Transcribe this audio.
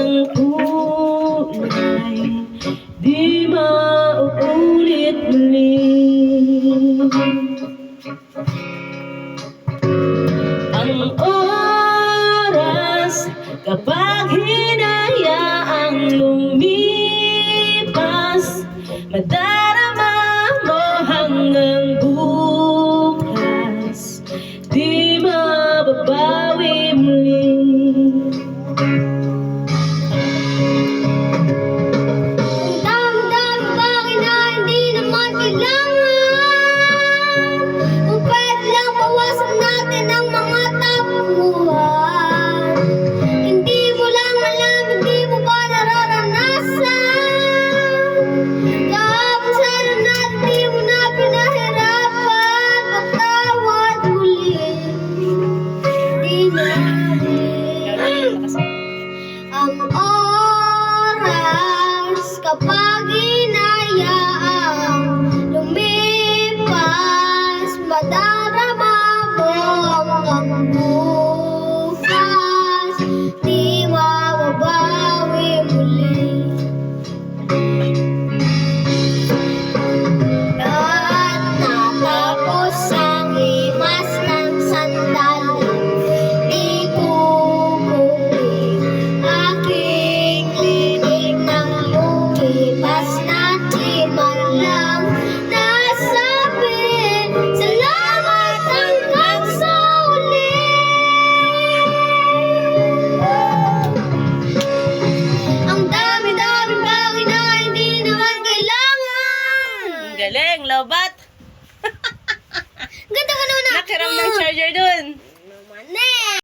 ng kulay, di mauulit muli. Ang oras kapag hinayaang lumipas, madarama mo hanggang bukas, di mababawi muli. Ang dami-dami bagay na hindi naman kailangan. Kung pwede lang bawasan natin ang mga takbuhan. Hindi mo lang alam, hindi mo ba nararanasan? Kahapon sana natin di mo na pinahirapan. Magtawad muli, di na ang oras kapag hinayaang lumipas, madarama mo hanggang bukas, di mababawi muli. At natapos ang himas ng sandali, di kukunin aking linig ng lumipas na di man lang nasabi salamat hanggang sa uli. Ang dami-dami bagay na hindi naman kailangan. Ang galing, lobat! Ganda ka naman. Nakiram ng charger dun.